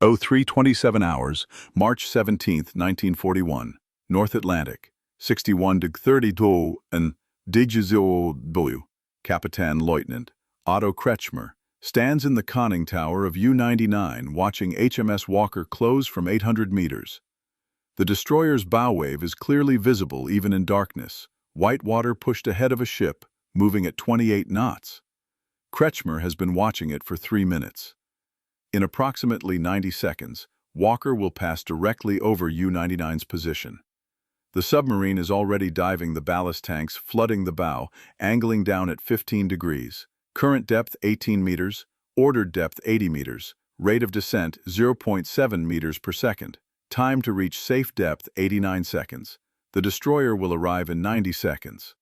03:27 hours, March 17, 1941, North Atlantic, 61°32 and DG0W. Captain Lieutenant Otto Kretschmer stands in the conning tower of U-99 watching HMS Walker close from 800 meters. The destroyer's bow wave is clearly visible even in darkness, white water pushed ahead of a ship, moving at 28 knots. Kretschmer has been watching it for 3 minutes. In approximately 90 seconds, Walker will pass directly over U-99's position. The submarine is already diving the ballast tanks, flooding the bow, angling down at 15 degrees. Current depth 18 meters, ordered depth 80 meters, rate of descent 0.7 meters per second. Time to reach safe depth 89 seconds. The destroyer will arrive in 90 seconds.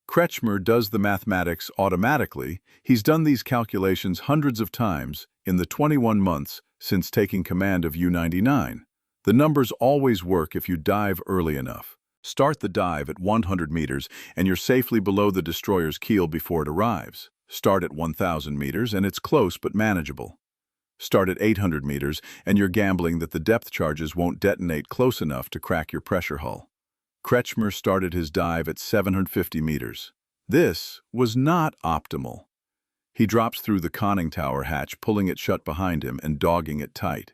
Kretschmer does the mathematics automatically. He's done these calculations hundreds of times in the 21 months since taking command of U-99. The numbers always work if you dive early enough. Start the dive at 100 meters and you're safely below the destroyer's keel before it arrives. Start at 1,000 meters and it's close but manageable. Start at 800 meters and you're gambling that the depth charges won't detonate close enough to crack your pressure hull. Kretschmer started his dive at 750 meters. This was not optimal. He drops through the conning tower hatch, pulling it shut behind him and dogging it tight.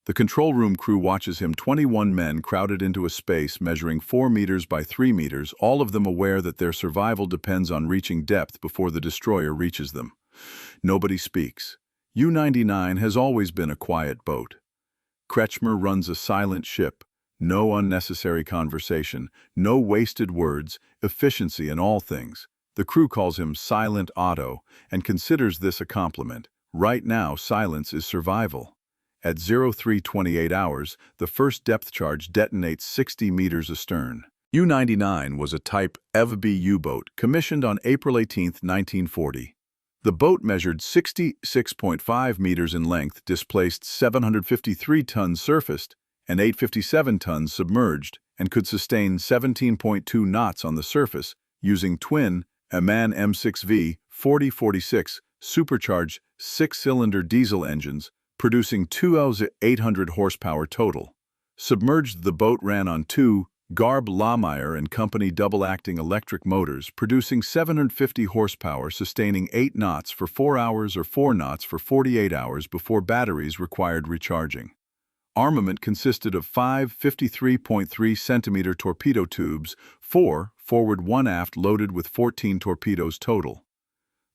The control room crew watches him, 21 men crowded into a space measuring 4 meters by 3 meters, all of them aware that their survival depends on reaching depth before the destroyer reaches them. Nobody speaks. U-99 has always been a quiet boat. Kretschmer runs a silent ship. No unnecessary conversation, no wasted words, efficiency in all things. The crew calls him Silent Otto and considers this a compliment. Right now, silence is survival. At 03:28 hours, the first depth charge detonates 60 meters astern. U-99 was a Type EVB U-boat commissioned on April 18, 1940. The boat measured 66.5 meters in length, displaced 753 tons surfaced, and 857 tons submerged, and could sustain 17.2 knots on the surface using twin Aman M6V 4046 supercharged 6-cylinder diesel engines, producing 2,800 horsepower total. Submerged, the boat ran on 2 Garb Lahmeyer and Company double-acting electric motors, producing 750 horsepower, sustaining 8 knots for 4 hours or 4 knots for 48 hours before batteries required recharging. Armament consisted of 5 53.3-centimeter torpedo tubes, 4 forward, 1 aft, loaded with 14 torpedoes total.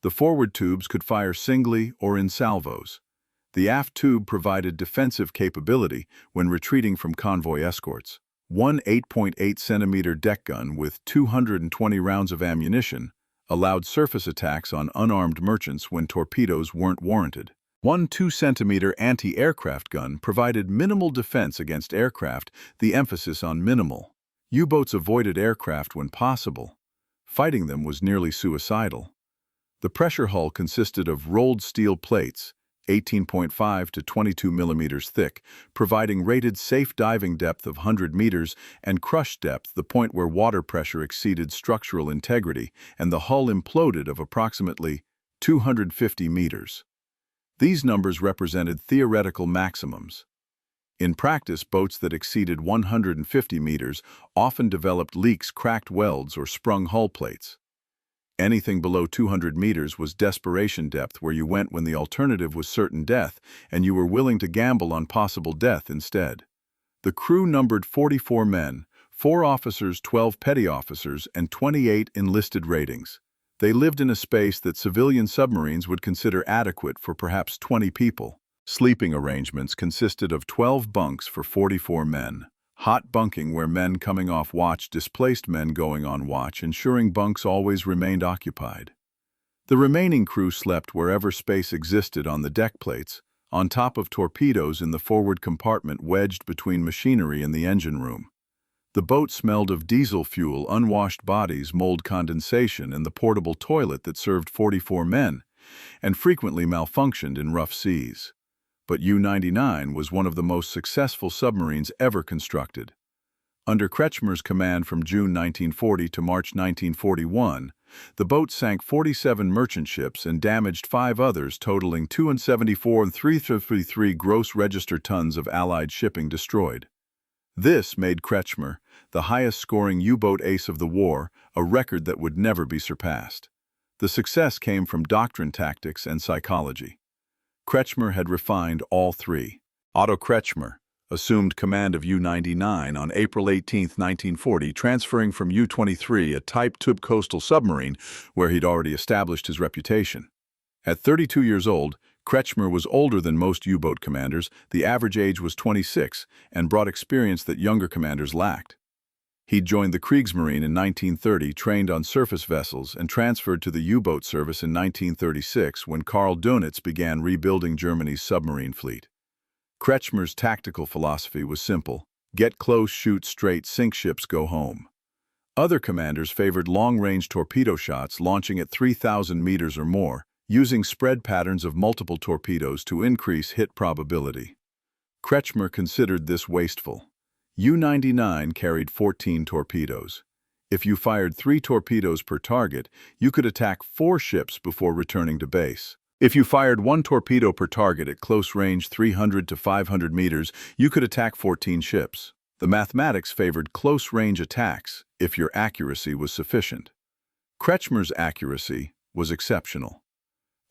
The forward tubes could fire singly or in salvos. The aft tube provided defensive capability when retreating from convoy escorts. One 8.8-centimeter deck gun with 220 rounds of ammunition allowed surface attacks on unarmed merchants when torpedoes weren't warranted. One 2-centimeter anti-aircraft gun provided minimal defense against aircraft, the emphasis on minimal. U-boats avoided aircraft when possible. Fighting them was nearly suicidal. The pressure hull consisted of rolled steel plates, 18.5 to 22 millimeters thick, providing rated safe diving depth of 100 meters and crush depth, the point where water pressure exceeded structural integrity, and the hull imploded, of approximately 250 meters. These numbers represented theoretical maximums. In practice, boats that exceeded 150 meters often developed leaks, cracked welds, or sprung hull plates. Anything below 200 meters was desperation depth, where you went when the alternative was certain death, and you were willing to gamble on possible death instead. The crew numbered 44 men, 4 officers, 12 petty officers, and 28 enlisted ratings. They lived in a space that civilian submarines would consider adequate for perhaps 20 people. Sleeping arrangements consisted of 12 bunks for 44 men. Hot bunking, where men coming off watch displaced men going on watch, ensuring bunks always remained occupied. The remaining crew slept wherever space existed on the deck plates, on top of torpedoes in the forward compartment wedged between machinery and the engine room. The boat smelled of diesel fuel, unwashed bodies, mold condensation, and the portable toilet that served 44 men, and frequently malfunctioned in rough seas. But U-99 was one of the most successful submarines ever constructed. Under Kretschmer's command from June 1940 to March 1941, the boat sank 47 merchant ships and damaged 5 others, totaling 274 and 333 gross register tons of Allied shipping destroyed. This made Kretschmer the highest-scoring U-boat ace of the war, a record that would never be surpassed. The success came from doctrine, tactics, and psychology. Kretschmer had refined all three. Otto Kretschmer assumed command of U-99 on April 18, 1940, transferring from U-23, a Type 2 coastal submarine, where he'd already established his reputation. At 32 years old, Kretschmer was older than most U-boat commanders. The average age was 26, and brought experience that younger commanders lacked. He'd joined the Kriegsmarine in 1930, trained on surface vessels, and transferred to the U-boat service in 1936 when Karl Dönitz began rebuilding Germany's submarine fleet. Kretschmer's tactical philosophy was simple: get close, shoot straight, sink ships, go home. Other commanders favored long-range torpedo shots launching at 3,000 meters or more, using spread patterns of multiple torpedoes to increase hit probability. Kretschmer considered this wasteful. U-99 carried 14 torpedoes. If you fired 3 torpedoes per target, you could attack 4 ships before returning to base. If you fired 1 torpedo per target at close range 300 to 500 meters, you could attack 14 ships. The mathematics favored close-range attacks if your accuracy was sufficient. Kretschmer's accuracy was exceptional.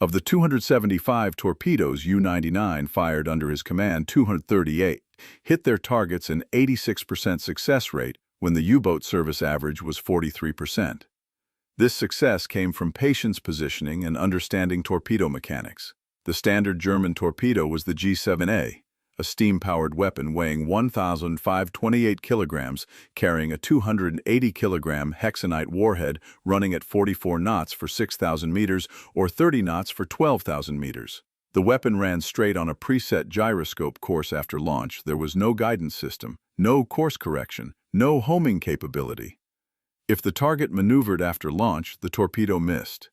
Of the 275 torpedoes U-99 fired under his command, 238 hit their targets, an 86% success rate when the U-boat service average was 43%. This success came from patience, positioning, and understanding torpedo mechanics. The standard German torpedo was the G7A, a steam-powered weapon weighing 1,528 kilograms, carrying a 280-kilogram hexanite warhead, running at 44 knots for 6,000 meters or 30 knots for 12,000 meters. The weapon ran straight on a preset gyroscope course after launch. There was no guidance system, no course correction, no homing capability. If the target maneuvered after launch, the torpedo missed.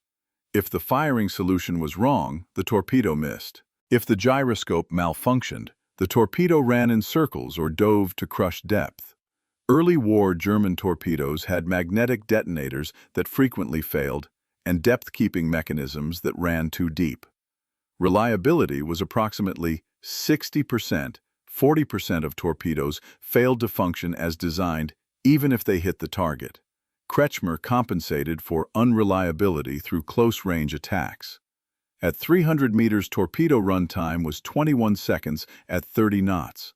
If the firing solution was wrong, the torpedo missed. If the gyroscope malfunctioned, the torpedo ran in circles or dove to crush depth. Early war German torpedoes had magnetic detonators that frequently failed and depth-keeping mechanisms that ran too deep. Reliability was approximately 60%. 40% of torpedoes failed to function as designed, even if they hit the target. Kretschmer compensated for unreliability through close-range attacks. At 300 meters, torpedo run time was 21 seconds at 30 knots.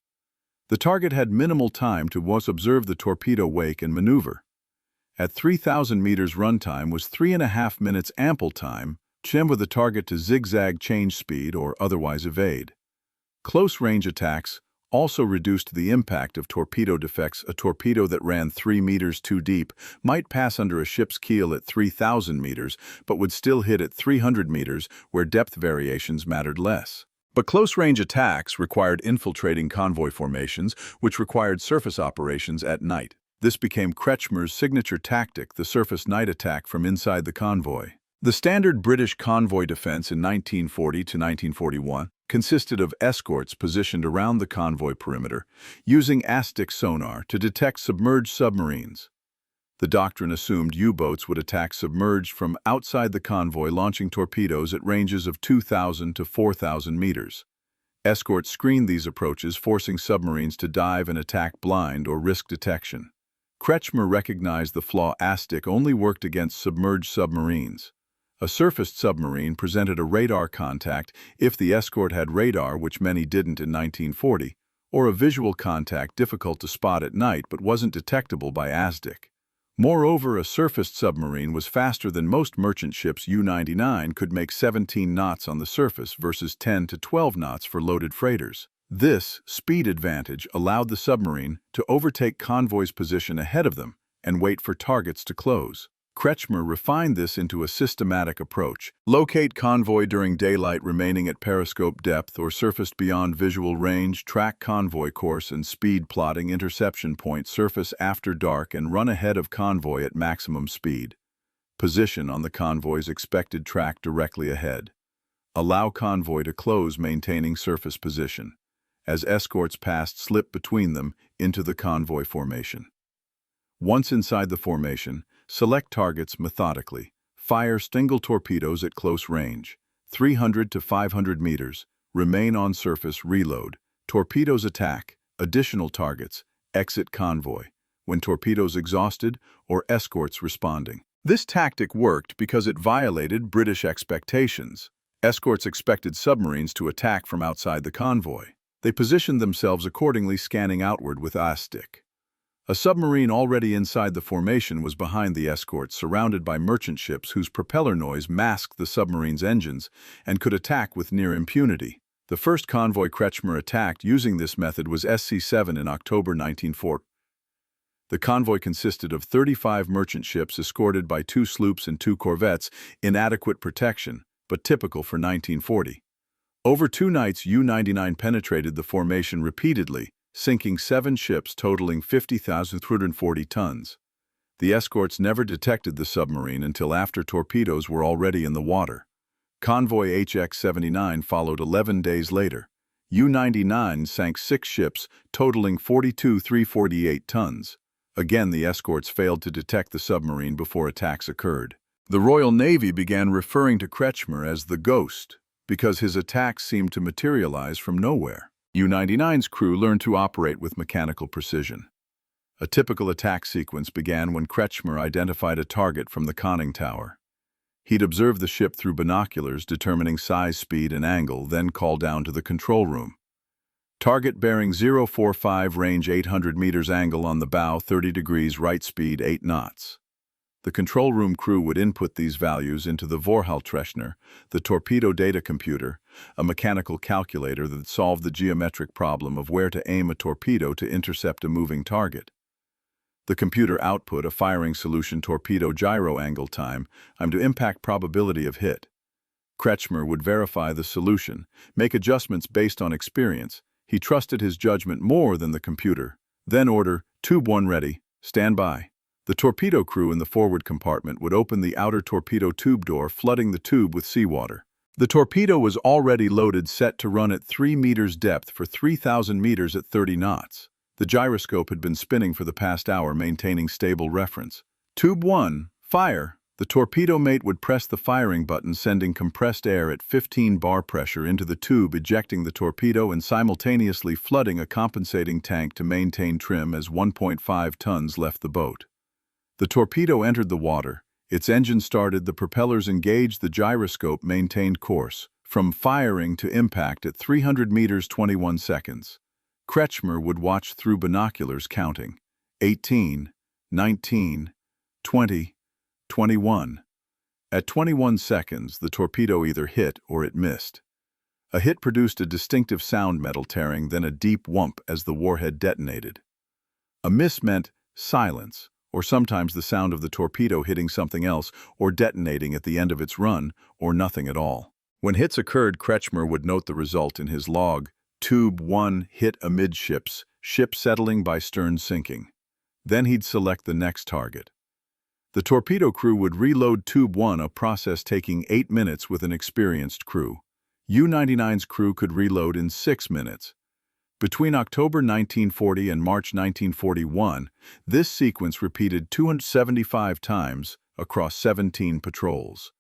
The target had minimal time to observe the torpedo wake and maneuver. At 3,000 meters, run time was 3.5 minutes, ample time with the target to zigzag, change speed, or otherwise evade. Close-range attacks also reduced the impact of torpedo defects. A torpedo that ran 3 meters too deep might pass under a ship's keel at 3,000 meters, but would still hit at 300 meters, where depth variations mattered less. But close-range attacks required infiltrating convoy formations, which required surface operations at night. This became Kretschmer's signature tactic, the surface night attack from inside the convoy. The standard British convoy defense in 1940 to 1941 consisted of escorts positioned around the convoy perimeter, using ASDIC sonar to detect submerged submarines. The doctrine assumed U-boats would attack submerged from outside the convoy, launching torpedoes at ranges of 2,000 to 4,000 meters. Escorts screened these approaches, forcing submarines to dive and attack blind or risk detection. Kretschmer recognized the flaw. ASDIC only worked against submerged submarines. A surfaced submarine presented a radar contact if the escort had radar, which many didn't in 1940, or a visual contact difficult to spot at night but wasn't detectable by ASDIC. Moreover, a surfaced submarine was faster than most merchant ships. U-99 could make 17 knots on the surface versus 10 to 12 knots for loaded freighters. This speed advantage allowed the submarine to overtake convoys' position ahead of them and wait for targets to close. Kretschmer refined this into a systematic approach. Locate convoy during daylight, remaining at periscope depth or surfaced beyond visual range. Track convoy course and speed, plotting interception point. Surface after dark and run ahead of convoy at maximum speed. Position on the convoy's expected track directly ahead. Allow convoy to close, maintaining surface position. As escorts passed, slip between them into the convoy formation. Once inside the formation, select targets methodically. Fire single torpedoes at close range, 300 to 500 meters. Remain on surface, reload. Torpedoes attack, additional targets, exit convoy, when torpedoes exhausted or escorts responding. This tactic worked because it violated British expectations. Escorts expected submarines to attack from outside the convoy. They positioned themselves accordingly, scanning outward with eye stick. A submarine already inside the formation was behind the escorts, surrounded by merchant ships whose propeller noise masked the submarine's engines and could attack with near impunity. The first convoy Kretschmer attacked using this method was SC-7 in October 1940. The convoy consisted of 35 merchant ships escorted by 2 sloops and 2 corvettes, inadequate protection, but typical for 1940. Over 2 nights, U-99 penetrated the formation repeatedly, sinking 7 ships totaling 50,340 tons. The escorts never detected the submarine until after torpedoes were already in the water. Convoy HX-79 followed 11 days later. U-99 sank 6 ships totaling 42,348 tons. Again, the escorts failed to detect the submarine before attacks occurred. The Royal Navy began referring to Kretschmer as the Ghost because his attacks seemed to materialize from nowhere. U-99's crew learned to operate with mechanical precision. A typical attack sequence began when Kretschmer identified a target from the conning tower. He'd observe the ship through binoculars, determining size, speed, and angle, then call down to the control room. Target bearing 045, range 800 meters, angle on the bow 30 degrees, right speed 8 knots. The control room crew would input these values into the Vorhaltechner, the torpedo data computer, a mechanical calculator that solved the geometric problem of where to aim a torpedo to intercept a moving target. The computer output a firing solution: torpedo gyro angle time, to impact probability of hit. Kretschmer would verify the solution, make adjustments based on experience. He trusted his judgment more than the computer. Then order, tube 1 ready, stand by. The torpedo crew in the forward compartment would open the outer torpedo tube door, flooding the tube with seawater. The torpedo was already loaded, set to run at 3 meters depth for 3,000 meters at 30 knots. The gyroscope had been spinning for the past hour, maintaining stable reference. Tube 1, fire. The torpedo mate would press the firing button, sending compressed air at 15 bar pressure into the tube, ejecting the torpedo and simultaneously flooding a compensating tank to maintain trim as 1.5 tons left the boat. The torpedo entered the water. Its engine started, the propellers engaged, the gyroscope maintained course. From firing to impact at 300 meters, 21 seconds. Kretschmer would watch through binoculars, counting 18, 19, 20, 21. At 21 seconds, the torpedo either hit or it missed. A hit produced a distinctive sound, metal tearing, then a deep whump as the warhead detonated. A miss meant silence, or sometimes the sound of the torpedo hitting something else or detonating at the end of its run, or nothing at all. When hits occurred, Kretschmer would note the result in his log. Tube 1 hit amidships, ship settling by stern sinking. Then he'd select the next target. The torpedo crew would reload Tube 1, a process taking 8 minutes with an experienced crew. U-99's crew could reload in 6 minutes. Between October 1940 and March 1941, this sequence repeated 275 times across 17 patrols.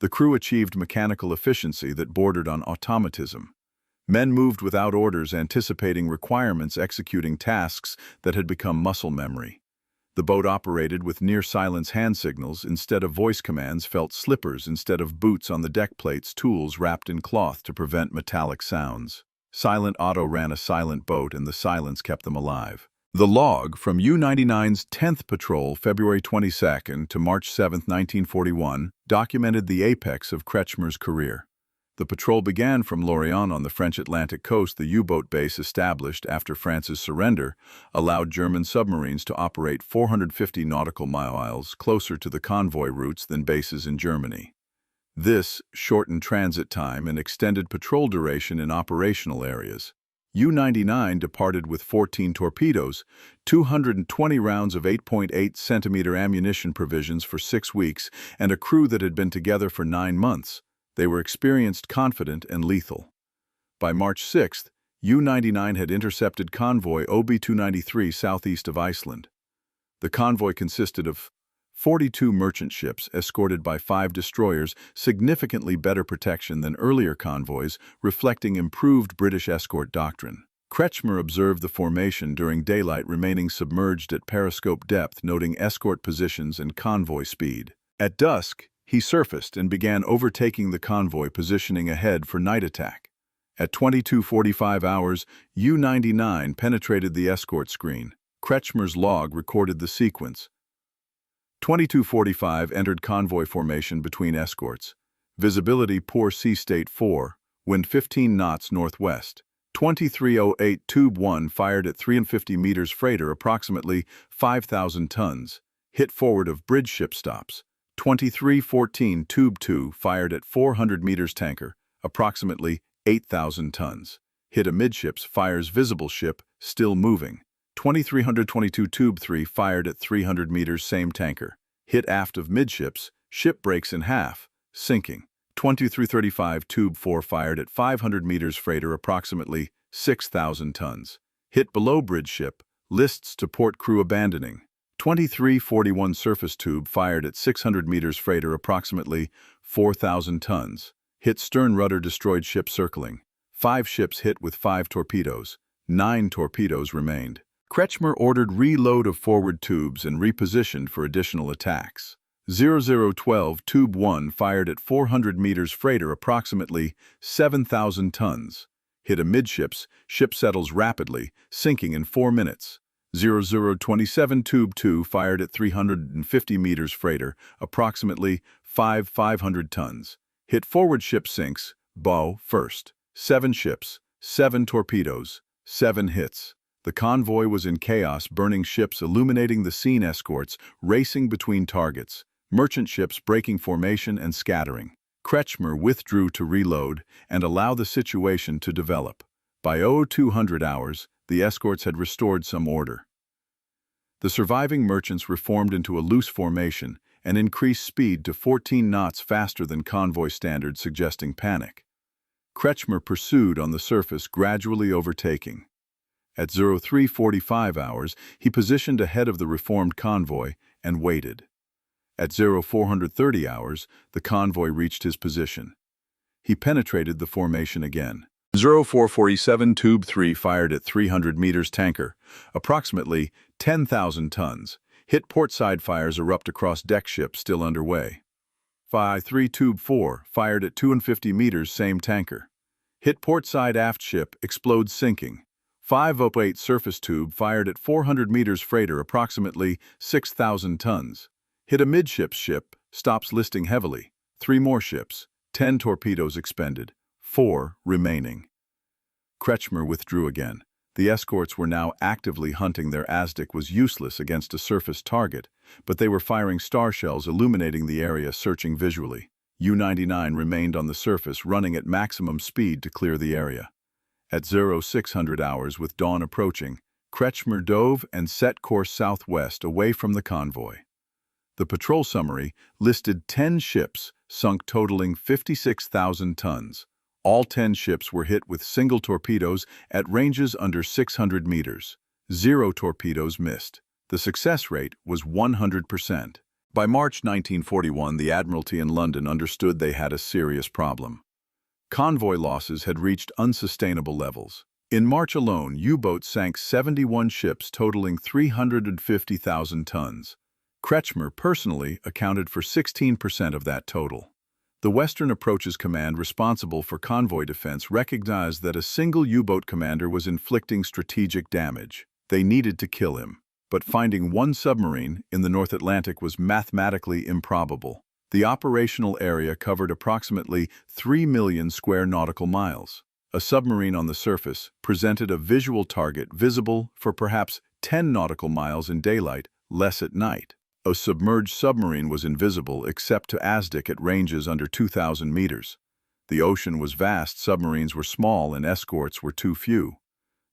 The crew achieved mechanical efficiency that bordered on automatism. Men moved without orders, anticipating requirements, executing tasks that had become muscle memory. The boat operated with near-silence hand signals instead of voice commands, felt slippers instead of boots on the deck plates, tools wrapped in cloth to prevent metallic sounds. Silent Otto ran a silent boat, and the silence kept them alive. The log from U-99's 10th Patrol, February 22 to March 7, 1941, documented the apex of Kretschmer's career. The patrol began from Lorient on the French Atlantic coast. The U-boat base established after France's surrender allowed German submarines to operate 450 nautical miles closer to the convoy routes than bases in Germany. This shortened transit time and extended patrol duration in operational areas. U-99 departed with 14 torpedoes, 220 rounds of 8.8 centimeter ammunition, provisions for 6 weeks, and a crew that had been together for 9 months. They were experienced, confident, and lethal. By March 6th, U-99 had intercepted convoy OB-293 southeast of Iceland. The convoy consisted of 42 merchant ships escorted by 5 destroyers, significantly better protection than earlier convoys, reflecting improved British escort doctrine. Kretschmer observed the formation during daylight, remaining submerged at periscope depth, noting escort positions and convoy speed. At dusk, he surfaced and began overtaking the convoy, positioning ahead for night attack. At 22:45 hours, U-99 penetrated the escort screen. Kretschmer's log recorded the sequence. 22:45 entered convoy formation between escorts. Visibility poor, sea state 4, wind 15 knots northwest. 23:08 Tube 1 fired at 350 meters, freighter approximately 5,000 tons. Hit forward of bridge ship stops. 23:14 Tube 2 fired at 400 meters, tanker approximately 8,000 tons. Hit amidships, fires visible ship still moving. 2322 Tube 3 fired at 300 meters, same tanker. Hit aft of midships, ship breaks in half, sinking. 2335 Tube 4 fired at 500 meters, freighter approximately 6,000 tons. Hit below bridge ship, lists to port, crew abandoning. 2341 surface tube fired at 600 meters, freighter approximately 4,000 tons. Hit stern rudder, destroyed ship circling. 5 ships hit with 5 torpedoes. 9 torpedoes remained. Kretschmer ordered reload of forward tubes and repositioned for additional attacks. 0012 Tube 1 fired at 400 meters, freighter approximately 7,000 tons. Hit amidships, ship settles rapidly, sinking in 4 minutes. 0027 Tube 2 fired at 350 meters, freighter approximately 500 tons. Hit forward ship, sinks, bow first. 7 ships, 7 torpedoes, 7 hits. The convoy was in chaos, burning ships illuminating the scene, escorts racing between targets, merchant ships breaking formation and scattering. Kretschmer withdrew to reload and allow the situation to develop. By 0200 hours, the escorts had restored some order. The surviving merchants reformed into a loose formation and increased speed to 14 knots faster than convoy standards, suggesting panic. Kretschmer pursued on the surface, gradually overtaking. At 0345 hours, he positioned ahead of the reformed convoy and waited. At 0430 hours, the convoy reached his position. He penetrated the formation again. 0447 Tube 3 fired at 300 meters, tanker approximately 10,000 tons. Hit portside, fires erupt across deck, ship still underway. 53 Tube 4 fired at 250 meters, same tanker. Hit portside, aft ship explodes, sinking. 508 surface tube fired at 400 meters, freighter approximately 6,000 tons. Hit amidships, ship stops, listing heavily. 3 more ships, 10 torpedoes expended, 4 remaining. Kretschmer withdrew again. The escorts were now actively hunting. Their ASDIC was useless against a surface target, but they were firing star shells, illuminating the area, searching visually. U-99 remained on the surface, running at maximum speed to clear the area. At 0600 hours, with dawn approaching, Kretschmer dove and set course southwest away from the convoy. The patrol summary listed 10 ships sunk, totaling 56,000 tons. All 10 ships were hit with single torpedoes at ranges under 600 meters. 0 torpedoes missed. The success rate was 100%. By March 1941, the Admiralty in London understood they had a serious problem. Convoy losses had reached unsustainable levels. In March alone, U-boats sank 71 ships, totaling 350,000 tons. Kretschmer personally accounted for 16% of that total. The Western Approaches Command, responsible for convoy defense, recognized that a single U-boat commander was inflicting strategic damage. They needed to kill him. But finding one submarine in the North Atlantic was mathematically improbable. The operational area covered approximately 3 million square nautical miles. A submarine on the surface presented a visual target visible for perhaps 10 nautical miles in daylight, less at night. A submerged submarine was invisible except to ASDIC at ranges under 2,000 meters. The ocean was vast, submarines were small, and escorts were too few.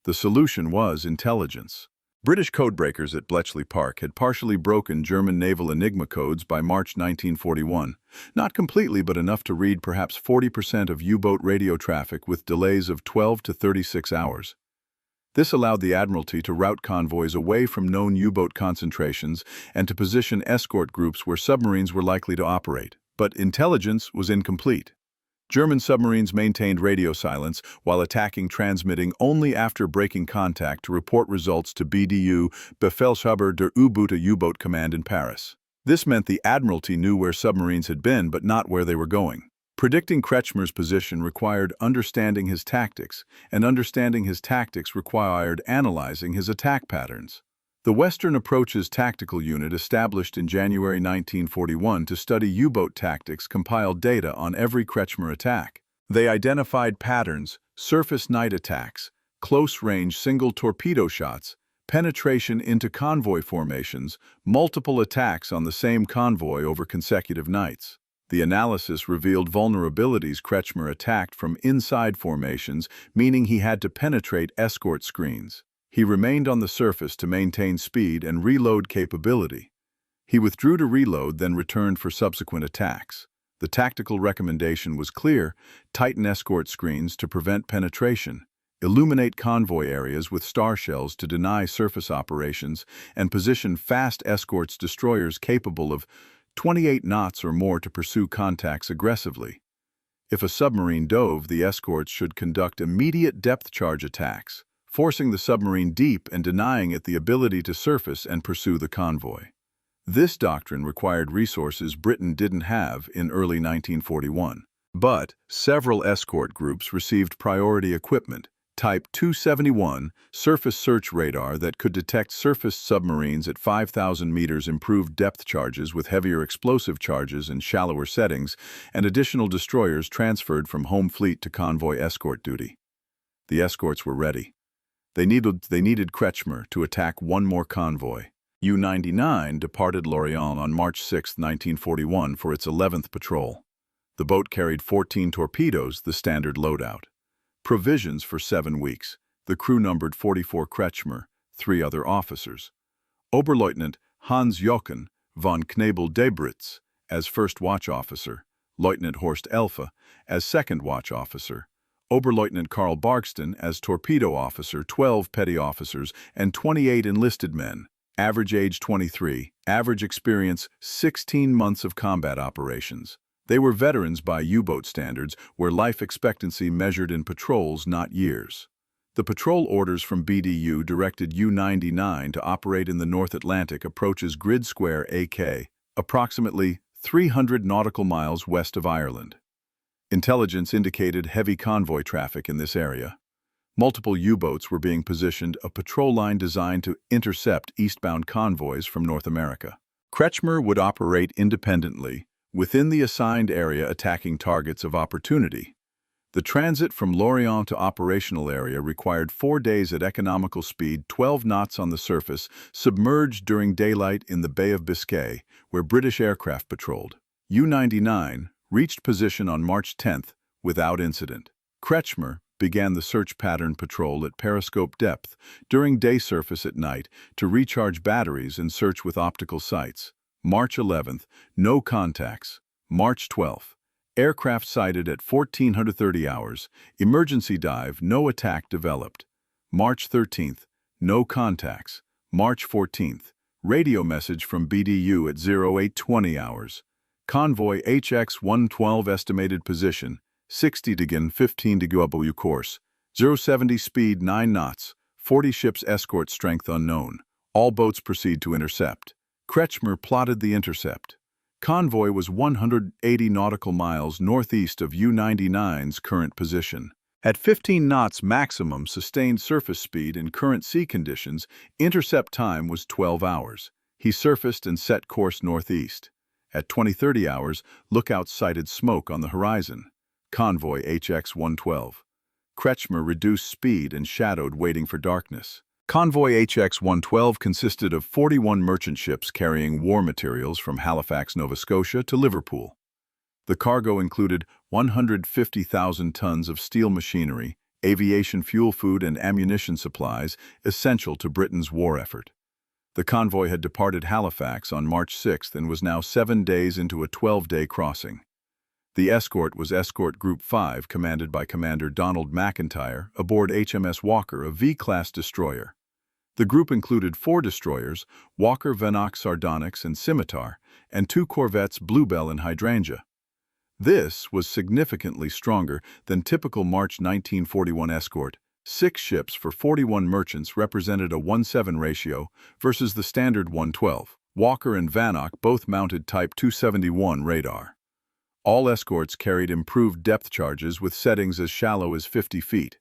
The solution was intelligence. British codebreakers at Bletchley Park had partially broken German naval Enigma codes by March 1941. Not completely, but enough to read perhaps 40% of U-boat radio traffic with delays of 12 to 36 hours. This allowed the Admiralty to route convoys away from known U-boat concentrations and to position escort groups where submarines were likely to operate. But intelligence was incomplete. German submarines maintained radio silence while attacking, transmitting only after breaking contact to report results to BDU, Befehlshaber der U-Boote U-Boat Command in Paris. This meant the Admiralty knew where submarines had been but not where they were going. Predicting Kretschmer's position required understanding his tactics, and understanding his tactics required analyzing his attack patterns. The Western Approaches Tactical Unit, established in January 1941 to study U-boat tactics, compiled data on every Kretschmer attack. They identified patterns, surface night attacks, close-range single torpedo shots, penetration into convoy formations, multiple attacks on the same convoy over consecutive nights. The analysis revealed vulnerabilities. Kretschmer attacked from inside formations, meaning he had to penetrate escort screens. He remained on the surface to maintain speed and reload capability. He withdrew to reload, then returned for subsequent attacks. The tactical recommendation was clear: tighten escort screens to prevent penetration, illuminate convoy areas with star shells to deny surface operations, and position fast escorts destroyers capable of 28 knots or more to pursue contacts aggressively. If a submarine dove, the escorts should conduct immediate depth charge attacks, forcing the submarine deep and denying it the ability to surface and pursue the convoy. This doctrine required resources Britain didn't have in early 1941. But several escort groups received priority equipment: Type 271 surface search radar that could detect surface submarines at 5,000 meters, improved depth charges with heavier explosive charges and shallower settings, and additional destroyers transferred from home fleet to convoy escort duty. The escorts were ready. They needed Kretschmer to attack one more convoy. U-99 departed Lorient on March 6, 1941 for its 11th patrol. The boat carried 14 torpedoes, the standard loadout. Provisions for 7 weeks. The crew numbered 44: Kretschmer, 3 other officers. Oberleutnant Hans-Jochen von Knebel-Debritz as first watch officer, Lieutenant Horst Elfe as second watch officer, Oberleutnant Karl Barkston as torpedo officer, 12 petty officers, and 28 enlisted men. Average age 23, average experience 16 months of combat operations. They were veterans by U-boat standards, where life expectancy measured in patrols, not years. The patrol orders from BDU directed U-99 to operate in the North Atlantic approaches Grid Square AK, approximately 300 nautical miles west of Ireland. Intelligence indicated heavy convoy traffic in this area. Multiple U-boats were being positioned, a patrol line designed to intercept eastbound convoys from North America. Kretschmer would operate independently, within the assigned area, attacking targets of opportunity. The transit from Lorient to operational area required 4 days at economical speed, 12 knots on the surface, submerged during daylight in the Bay of Biscay, where British aircraft patrolled. U-99 reached position on March 10th without incident. Kretschmer began the search pattern patrol at periscope depth during day surface at night to recharge batteries and search with optical sights. March 11th, no contacts. March 12th, aircraft sighted at 1430 hours. Emergency dive, no attack developed. March 13th, no contacts. March 14th, radio message from BDU at 0820 hours. Convoy HX-112 estimated position, 60 degn 15 degw course, 070 speed 9 knots, 40 ships escort strength unknown. All boats proceed to intercept. Kretschmer plotted the intercept. Convoy was 180 nautical miles northeast of U-99's current position. At 15 knots maximum sustained surface speed in current sea conditions, intercept time was 12 hours. He surfaced and set course northeast. At 2030 hours, lookouts sighted smoke on the horizon. Convoy HX-112. Kretschmer reduced speed and shadowed, waiting for darkness. Convoy HX-112 consisted of 41 merchant ships carrying war materials from Halifax, Nova Scotia to Liverpool. The cargo included 150,000 tons of steel machinery, aviation fuel, food, and ammunition supplies essential to Britain's war effort. The convoy had departed Halifax on March 6th and was now 7 days into a 12-day crossing. The escort was Escort Group 5, commanded by Commander Donald McIntyre, aboard HMS Walker, a V-class destroyer. The group included 4 destroyers, Walker, Vanoc, Sardonyx, and Scimitar, and 2 corvettes, Bluebell and Hydrangea. This was significantly stronger than typical March 1941 escort. 6 ships for 41 merchants represented a 1:7 ratio versus the standard 1:12. Walker and Vanoc both mounted Type 271 radar. All escorts carried improved depth charges with settings as shallow as 50 feet.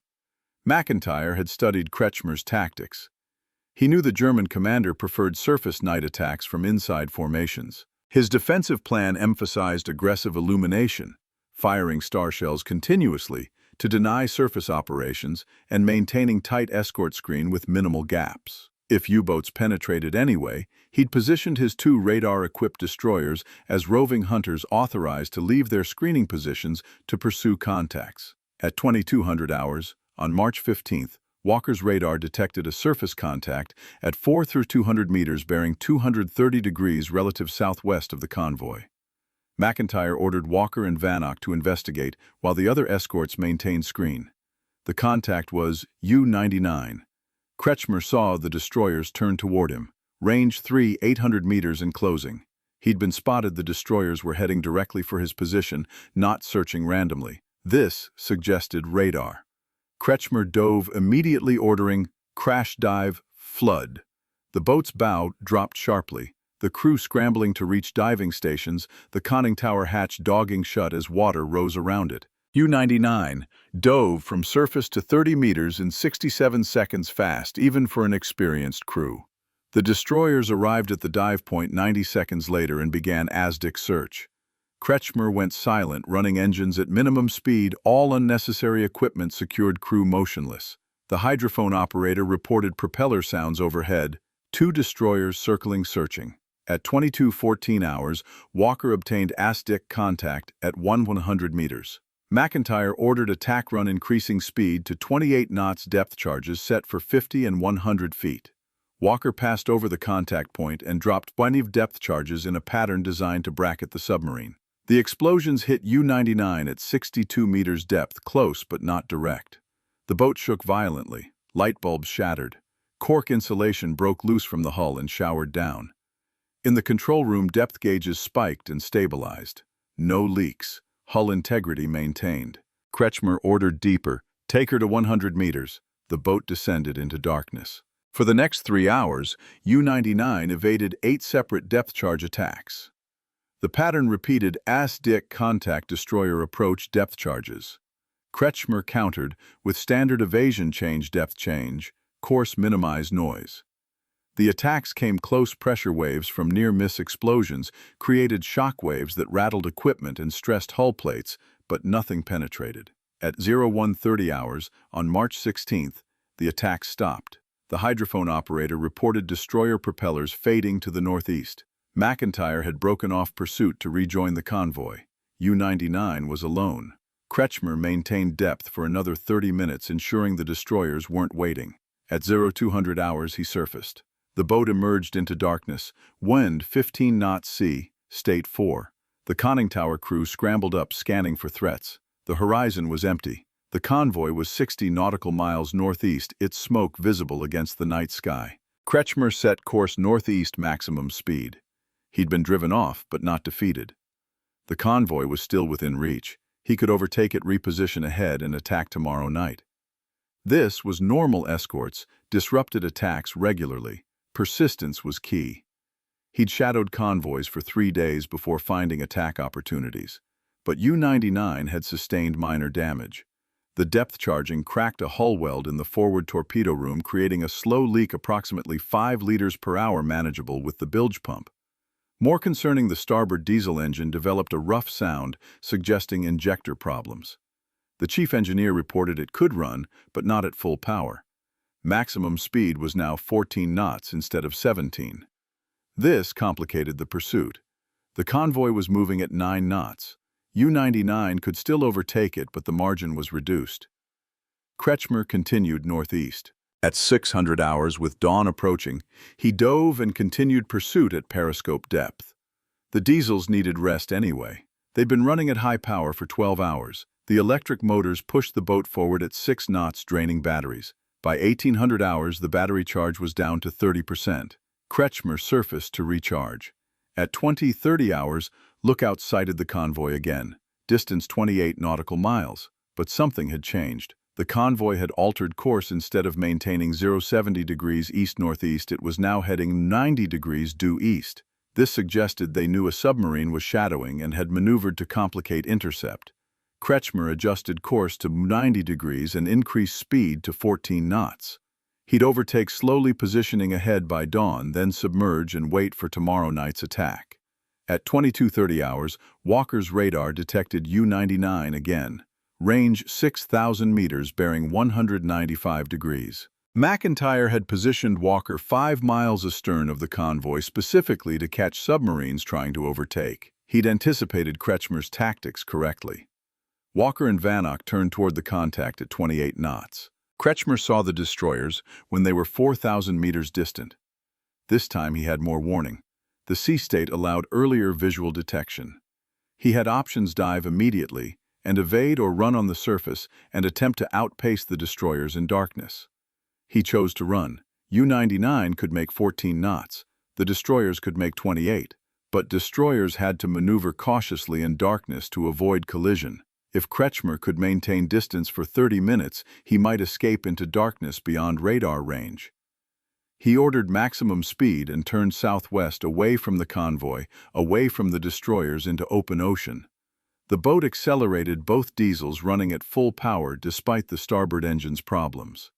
McIntyre had studied Kretschmer's tactics. He knew the German commander preferred surface night attacks from inside formations. His defensive plan emphasized aggressive illumination, firing starshells continuously to deny surface operations and maintaining tight escort screen with minimal gaps. If U-boats penetrated anyway, he'd positioned his 2 radar-equipped destroyers as roving hunters authorized to leave their screening positions to pursue contacts. At 2200 hours, on March 15th, Walker's radar detected a surface contact at 4 through 200 meters bearing 230 degrees relative southwest of the convoy. McIntyre ordered Walker and Vanoc to investigate while the other escorts maintained screen. The contact was U-99. Kretschmer saw the destroyers turn toward him, range 3, 800 meters in closing. He'd been spotted the destroyers were heading directly for his position, not searching randomly. This suggested radar. Kretschmer dove, immediately ordering, "Crash dive, flood." The boat's bow dropped sharply, the crew scrambling to reach diving stations, the conning tower hatch dogging shut as water rose around it. U-99 dove from surface to 30 meters in 67 seconds fast, even for an experienced crew. The destroyers arrived at the dive point 90 seconds later and began ASDIC search. Kretschmer went silent, running engines at minimum speed, all unnecessary equipment secured crew motionless. The hydrophone operator reported propeller sounds overhead, 2 destroyers circling searching. At 22:14 hours, Walker obtained ASDIC contact at 100 meters. McIntyre ordered attack run increasing speed to 28 knots, depth charges set for 50 and 100 feet. Walker passed over the contact point and dropped 20 depth charges in a pattern designed to bracket the submarine. The explosions hit U-99 at 62 meters depth, close but not direct. The boat shook violently, light bulbs shattered. Cork insulation broke loose from the hull and showered down. In the control room, depth gauges spiked and stabilized. No leaks. Hull integrity maintained. Kretschmer ordered deeper, "Take her to 100 meters. The boat descended into darkness. For the next 3 hours, U-99 evaded 8 separate depth charge attacks. The pattern repeated ASDIC contact destroyer approach depth charges. Kretschmer countered with standard evasion change depth change, course minimize noise. The attacks came close pressure waves from near-miss explosions, created shock waves that rattled equipment and stressed hull plates, but nothing penetrated. At 01:30 hours, on March 16th, the attacks stopped. The hydrophone operator reported destroyer propellers fading to the northeast. McIntyre had broken off pursuit to rejoin the convoy. U-99 was alone. Kretschmer maintained depth for another 30 minutes, ensuring the destroyers weren't waiting. At 0200 hours, he surfaced. The boat emerged into darkness, wind 15 knots sea, state 4. The conning tower crew scrambled up, scanning for threats. The horizon was empty. The convoy was 60 nautical miles northeast, its smoke visible against the night sky. Kretschmer set course northeast, maximum speed. He'd been driven off, but not defeated. The convoy was still within reach. He could overtake it, reposition ahead, and attack tomorrow night. This was normal escorts, disrupted attacks regularly. Persistence was key. He'd shadowed convoys for 3 days before finding attack opportunities. But U-99 had sustained minor damage. The depth charging cracked a hull weld in the forward torpedo room, creating a slow leak approximately 5 liters per hour, manageable with the bilge pump. More concerning, the starboard diesel engine developed a rough sound, suggesting injector problems. The chief engineer reported it could run, but not at full power. Maximum speed was now 14 knots instead of 17. This complicated the pursuit. The convoy was moving at 9 knots. U-99 could still overtake it, but the margin was reduced. Kretschmer continued northeast. At 600 hours, with dawn approaching, he dove and continued pursuit at periscope depth. The diesels needed rest anyway. They'd been running at high power for 12 hours. The electric motors pushed the boat forward at 6 knots, draining batteries. By 1800 hours, the battery charge was down to 30%. Kretschmer surfaced to recharge. At 20:30 hours, Lookout sighted the convoy again. Distance 28 nautical miles. But something had changed. The convoy had altered course. Instead of maintaining 070 degrees east-northeast, it was now heading 90 degrees due east. This suggested they knew a submarine was shadowing and had maneuvered to complicate intercept. Kretschmer adjusted course to 90 degrees and increased speed to 14 knots. He'd overtake slowly, positioning ahead by dawn, then submerge and wait for tomorrow night's attack. At 22:30 hours, Walker's radar detected U-99 again. Range 6,000 meters, bearing 195 degrees. McIntyre had positioned Walker 5 miles astern of the convoy specifically to catch submarines trying to overtake. He'd anticipated Kretschmer's tactics correctly. Walker and Vannock turned toward the contact at 28 knots. Kretschmer saw the destroyers when they were 4,000 meters distant. This time he had more warning. The sea state allowed earlier visual detection. He had options: dive immediately and evade, or run on the surface and attempt to outpace the destroyers in darkness. He chose to run. U-99 could make 14 knots. The destroyers could make 28. But destroyers had to maneuver cautiously in darkness to avoid collision. If Kretschmer could maintain distance for 30 minutes, he might escape into darkness beyond radar range. He ordered maximum speed and turned southwest, away from the convoy, away from the destroyers, into open ocean. The boat accelerated, both diesels running at full power despite the starboard engine's problems.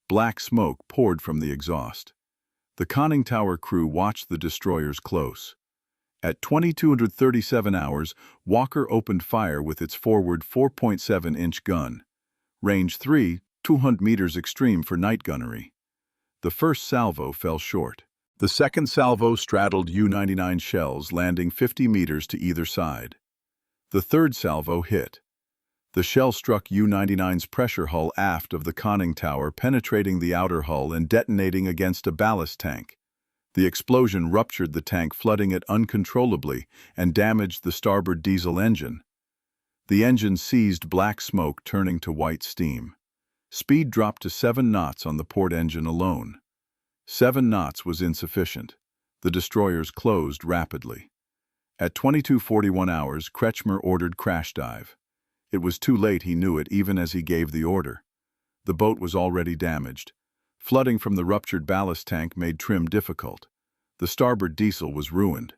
Black smoke poured from the exhaust. The conning tower crew watched the destroyers close. At 2237 hours, Walker opened fire with its forward 4.7-inch gun. Range 3, 200 meters extreme for night gunnery. The first salvo fell short. The second salvo straddled U-99 shells, landing 50 meters to either side. The third salvo hit. The shell struck U-99's pressure hull aft of the conning tower, penetrating the outer hull and detonating against a ballast tank. The explosion ruptured the tank, flooding it uncontrollably, and damaged the starboard diesel engine. The engine seized black smoke, turning to white steam. Speed dropped to 7 knots on the port engine alone. 7 knots was insufficient. The destroyers closed rapidly. At 22:41 hours, Kretschmer ordered crash dive. It was too late, he knew it, even as he gave the order. The boat was already damaged. Flooding from the ruptured ballast tank made trim difficult. The starboard diesel was ruined.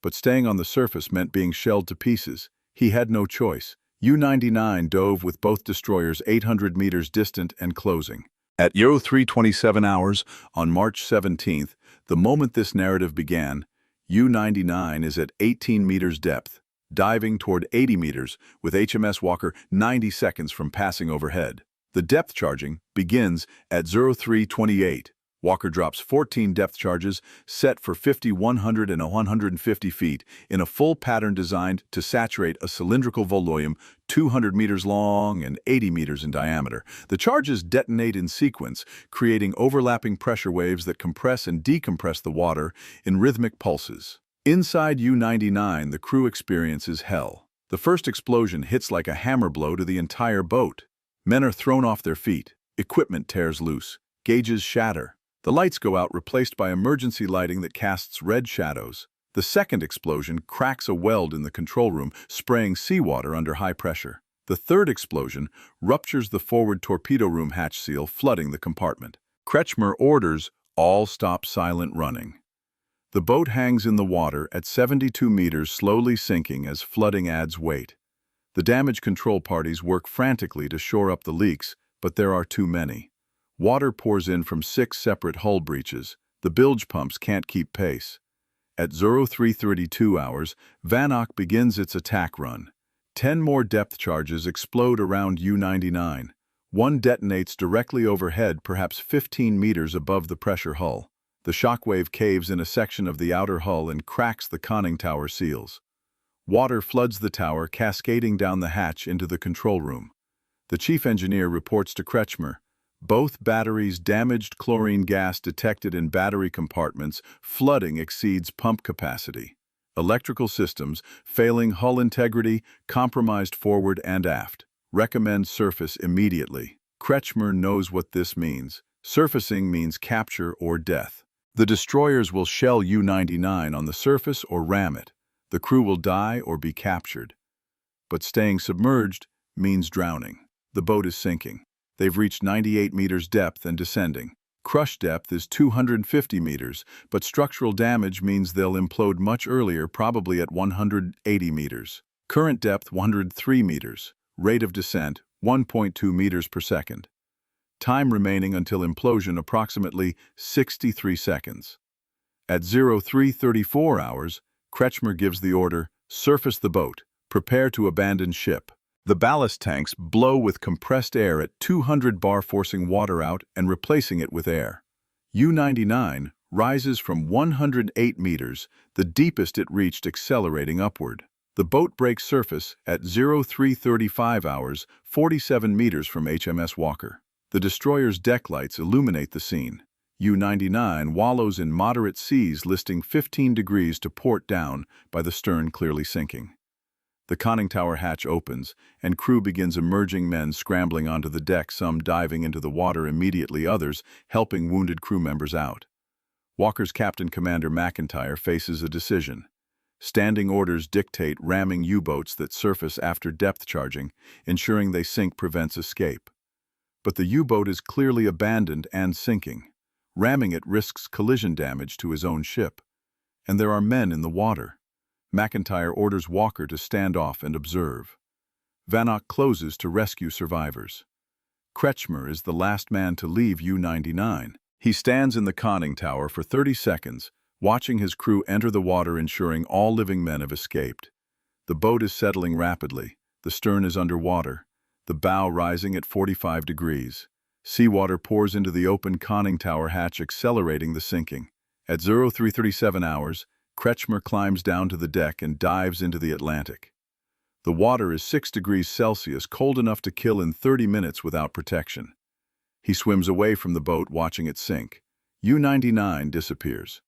But staying on the surface meant being shelled to pieces. He had no choice. U-99 dove with both destroyers 800 meters distant and closing. At 03:27 hours on March 17th, the moment this narrative began, U-99 is at 18 meters depth, diving toward 80 meters, with HMS Walker 90 seconds from passing overhead. The depth charging begins at 03:28. Walker drops 14 depth charges set for 50, 100, and 150 feet in a full pattern designed to saturate a cylindrical volume 200 meters long and 80 meters in diameter. The charges detonate in sequence, creating overlapping pressure waves that compress and decompress the water in rhythmic pulses. Inside U-99, the crew experiences hell. The first explosion hits like a hammer blow to the entire boat. Men are thrown off their feet. Equipment tears loose. Gauges shatter. The lights go out, replaced by emergency lighting that casts red shadows. The second explosion cracks a weld in the control room, spraying seawater under high pressure. The third explosion ruptures the forward torpedo room hatch seal, flooding the compartment. Kretschmer orders all stop silent running. The boat hangs in the water at 72 meters, slowly sinking as flooding adds weight. The damage control parties work frantically to shore up the leaks, but there are too many. Water pours in from 6 separate hull breaches. The bilge pumps can't keep pace. At 03:32 hours, Vannock begins its attack run. 10 more depth charges explode around U-99. One detonates directly overhead, perhaps 15 meters above the pressure hull. The shockwave caves in a section of the outer hull and cracks the conning tower seals. Water floods the tower, cascading down the hatch into the control room. The chief engineer reports to Kretschmer, "Both batteries damaged, chlorine gas detected in battery compartments, flooding exceeds pump capacity." Electrical systems, failing hull integrity, compromised forward and aft. Recommend surface immediately. Kretschmer knows what this means. Surfacing means capture or death. The destroyers will shell U-99 on the surface or ram it. The crew will die or be captured. But staying submerged means drowning. The boat is sinking. They've reached 98 meters depth and descending. Crush depth is 250 meters, but structural damage means they'll implode much earlier, probably at 180 meters. Current depth 103 meters. Rate of descent 1.2 meters per second. Time remaining until implosion approximately 63 seconds. At 03:34 hours, Kretschmer gives the order, surface the boat, prepare to abandon ship. The ballast tanks blow with compressed air at 200 bar, forcing water out and replacing it with air. U-99 rises from 108 meters, the deepest it reached, accelerating upward. The boat breaks surface at 03:35 hours, 47 meters from HMS Walker. The destroyer's deck lights illuminate the scene. U-99 wallows in moderate seas, listing 15 degrees to port down, by the stern clearly sinking. The conning tower hatch opens, and crew begins emerging, men scrambling onto the deck, some diving into the water immediately, others helping wounded crew members out. Walker's Captain Commander McIntyre faces a decision. Standing orders dictate ramming U-boats that surface after depth charging, ensuring they sink prevents escape. But the U-boat is clearly abandoned and sinking. Ramming it risks collision damage to his own ship. And there are men in the water. McIntyre orders Walker to stand off and observe. Vanishing closes to rescue survivors. Kretschmer is the last man to leave U-99. He stands in the conning tower for 30 seconds, watching his crew enter the water, ensuring all living men have escaped. The boat is settling rapidly. The stern is underwater, the bow rising at 45 degrees. Seawater pours into the open conning tower hatch, accelerating the sinking. At 03:37 hours, Kretschmer climbs down to the deck and dives into the Atlantic. The water is 6 degrees Celsius, cold enough to kill in 30 minutes without protection. He swims away from the boat, watching it sink. U-99 disappears.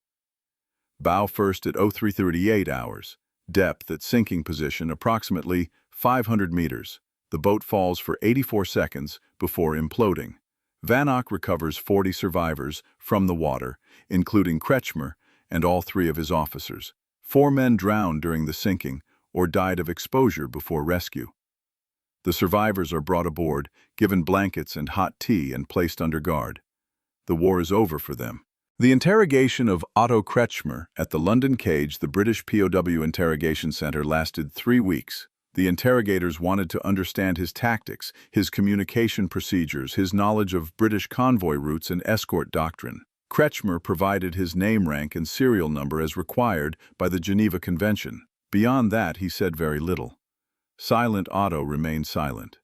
Bow first at 03:38 hours. Depth at sinking position approximately 500 meters. The boat falls for 84 seconds before imploding. Vanishing recovers 40 survivors from the water, including Kretschmer and all 3 of his officers. 4 men drowned during the sinking or died of exposure before rescue. The survivors are brought aboard, given blankets and hot tea, and placed under guard. The war is over for them. The interrogation of Otto Kretschmer at the London cage, the British POW interrogation center, lasted 3 weeks. The interrogators wanted to understand his tactics, his communication procedures, his knowledge of British convoy routes and escort doctrine. Kretschmer provided his name, rank, and serial number as required by the Geneva Convention. Beyond that, he said very little. Silent Otto remained silent,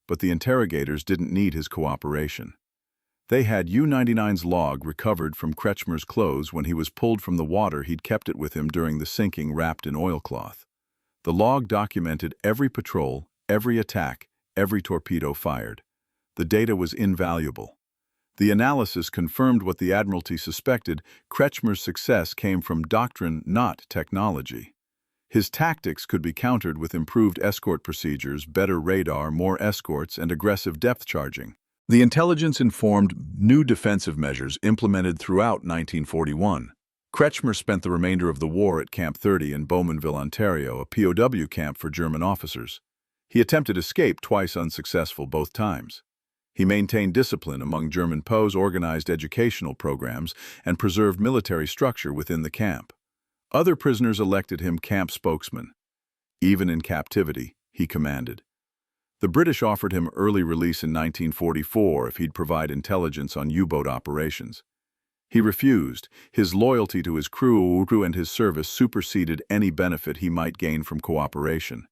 but the interrogators didn't need his cooperation. They had U-99's log recovered from Kretschmer's clothes. When he was pulled from the water, he'd kept it with him during the sinking, wrapped in oilcloth. The log documented every patrol, every attack, every torpedo fired. The data was invaluable. The analysis confirmed what the Admiralty suspected: Kretschmer's success came from doctrine, not technology. His tactics could be countered with improved escort procedures, better radar, more escorts, and aggressive depth charging. The intelligence informed new defensive measures implemented throughout 1941. Kretschmer spent the remainder of the war at Camp 30 in Bowmanville, Ontario, a POW camp for German officers. He attempted escape, twice unsuccessful both times. He maintained discipline among German POWs, organized educational programs, and preserved military structure within the camp. Other prisoners elected him camp spokesman. Even in captivity, he commanded. The British offered him early release in 1944 if he'd provide intelligence on U-boat operations. He refused. His loyalty to his crew and his service superseded any benefit he might gain from cooperation.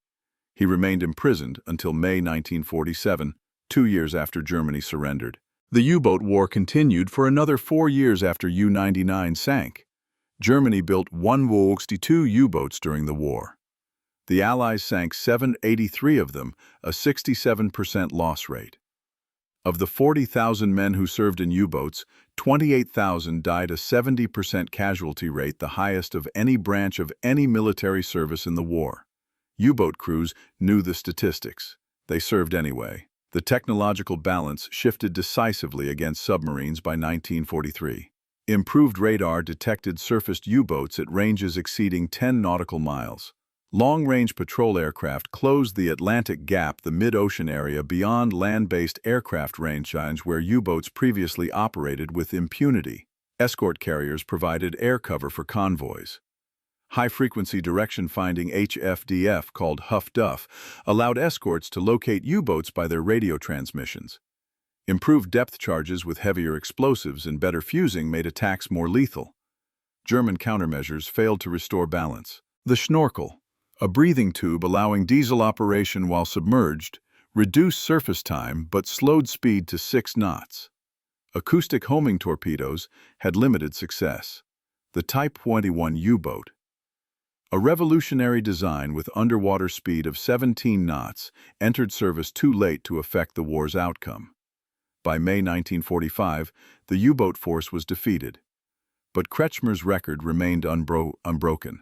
He remained imprisoned until May 1947, 2 years after Germany surrendered. The U-boat war continued for another 4 years after U-99 sank. Germany built 162 U-boats during the war. The Allies sank 783 of them, a 67% loss rate. Of the 40,000 men who served in U-boats, 28,000 died, a 70% casualty rate, the highest of any branch of any military service in the war. U-boat crews knew the statistics. They served anyway. The technological balance shifted decisively against submarines by 1943. Improved radar detected surfaced U-boats at ranges exceeding 10 nautical miles. Long-range patrol aircraft closed the Atlantic Gap, the mid-ocean area beyond land-based aircraft range where U-boats previously operated with impunity. Escort carriers provided air cover for convoys. High-frequency direction-finding HFDF, called Huff-Duff, allowed escorts to locate U-boats by their radio transmissions. Improved depth charges with heavier explosives and better fusing made attacks more lethal. German countermeasures failed to restore balance. The schnorkel, a breathing tube allowing diesel operation while submerged, reduced surface time but slowed speed to 6 knots. Acoustic homing torpedoes had limited success. The Type 21 U-boat, a revolutionary design with underwater speed of 17 knots, entered service too late to affect the war's outcome. By May 1945, the U-boat force was defeated. But Kretschmer's record remained unbroken.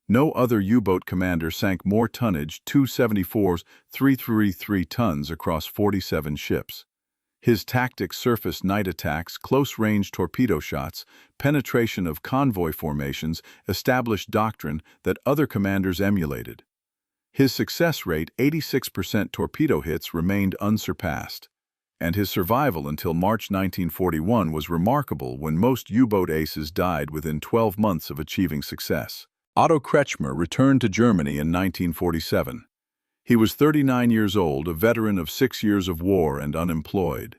No other U-boat commander sank more tonnage, 274s, 333 tons across 47 ships. His tactics surfaced night attacks, close-range torpedo shots, penetration of convoy formations, established doctrine that other commanders emulated. His success rate, 86% torpedo hits, remained unsurpassed. And his survival until March 1941 was remarkable, when most U-boat aces died within 12 months of achieving success. Otto Kretschmer returned to Germany in 1947. He was 39 years old, a veteran of 6 years of war and unemployed.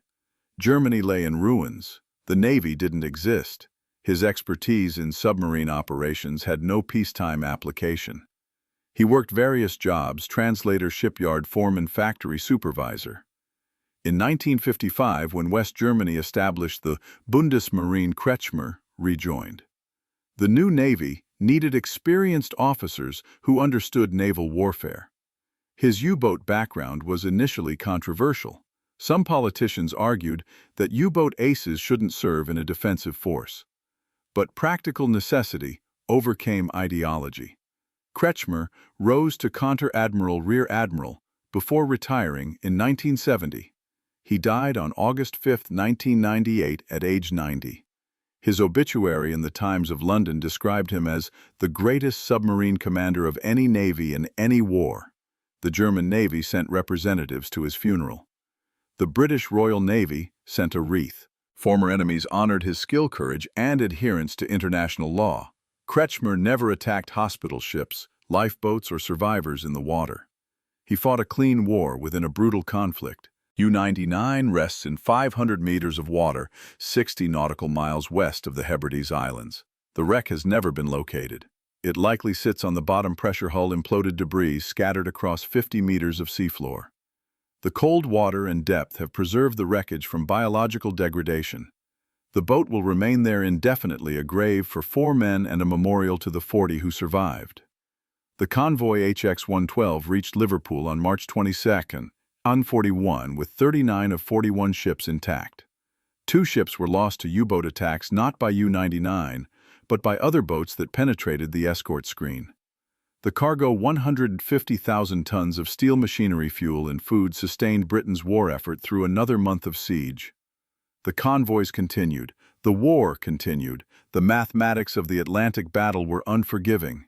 Germany lay in ruins. The Navy didn't exist. His expertise in submarine operations had no peacetime application. He worked various jobs: translator, shipyard foreman, factory supervisor. In 1955, when West Germany established the Bundesmarine, Kretschmer rejoined. The new Navy needed experienced officers who understood naval warfare. His U-boat background was initially controversial. Some politicians argued that U-boat aces shouldn't serve in a defensive force. But practical necessity overcame ideology. Kretschmer rose to Conter-Admiral, Rear Admiral, before retiring in 1970. He died on August 5, 1998, at age 90. His obituary in the Times of London described him as the greatest submarine commander of any navy in any war. The German Navy sent representatives to his funeral. The British Royal Navy sent a wreath. Former enemies honored his skill, courage, and adherence to international law. Kretschmer never attacked hospital ships, lifeboats, or survivors in the water. He fought a clean war within a brutal conflict. U-99 rests in 500 meters of water, 60 nautical miles west of the Hebrides Islands. The wreck has never been located. It likely sits on the bottom pressure hull, imploded debris scattered across 50 meters of seafloor. The cold water and depth have preserved the wreckage from biological degradation. The boat will remain there indefinitely, a grave for 4 men and a memorial to the 40 who survived. The convoy HX-112 reached Liverpool on March 22, 1941, with 39 of 41 ships intact. 2 ships were lost to U-boat attacks, not by U-99, but by other boats that penetrated the escort screen. The cargo, 150,000 tons of steel machinery, fuel, and food, sustained Britain's war effort through another month of siege. The convoys continued. The war continued. The mathematics of the Atlantic battle were unforgiving.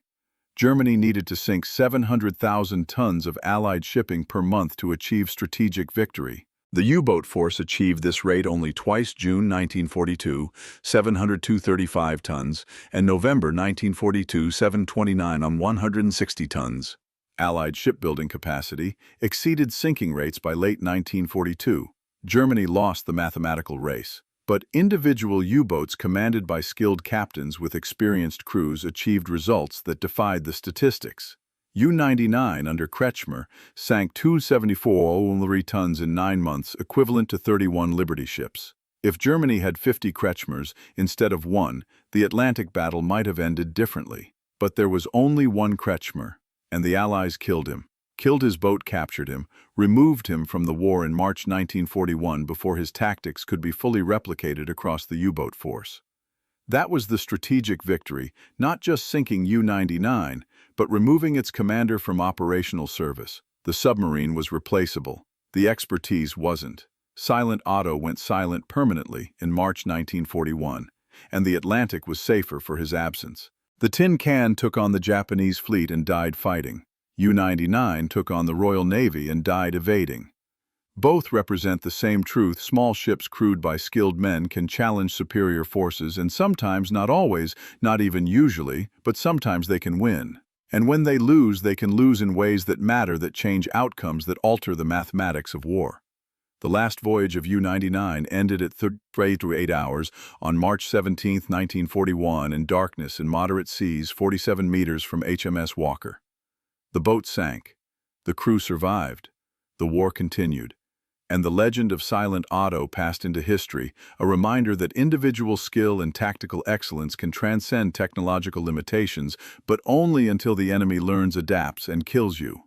Germany needed to sink 700,000 tons of Allied shipping per month to achieve strategic victory. The U-boat force achieved this rate only twice: June 1942, 702.35 tons, and November 1942, 729 on 160 tons. Allied shipbuilding capacity exceeded sinking rates by late 1942. Germany lost the mathematical race. But individual U-boats commanded by skilled captains with experienced crews achieved results that defied the statistics. U-99 under Kretschmer sank 274 tons in 9 months, equivalent to 31 Liberty ships. If Germany had 50 Kretschmers instead of 1, the Atlantic battle might have ended differently. But there was only one Kretschmer, and the Allies killed him. killed his boat, captured him, removed him from the war in March 1941 before his tactics could be fully replicated across the U-boat force. That was the strategic victory, not just sinking U-99, but removing its commander from operational service. The submarine was replaceable. The expertise wasn't. Silent Otto went silent permanently in March 1941, and the Atlantic was safer for his absence. The tin can took on the Japanese fleet and died fighting. U-99 took on the Royal Navy and died evading. Both represent the same truth: small ships crewed by skilled men can challenge superior forces, and sometimes, not always, not even usually, but sometimes they can win. And when they can lose in ways that matter, that change outcomes, that alter the mathematics of war. The last voyage of U-99 ended at 38 hours on March 17, 1941, in darkness in moderate seas 47 meters from HMS Walker. The boat sank. The crew survived. The war continued. And the legend of Silent Otto passed into history, a reminder that individual skill and tactical excellence can transcend technological limitations, but only until the enemy learns, adapts, and kills you.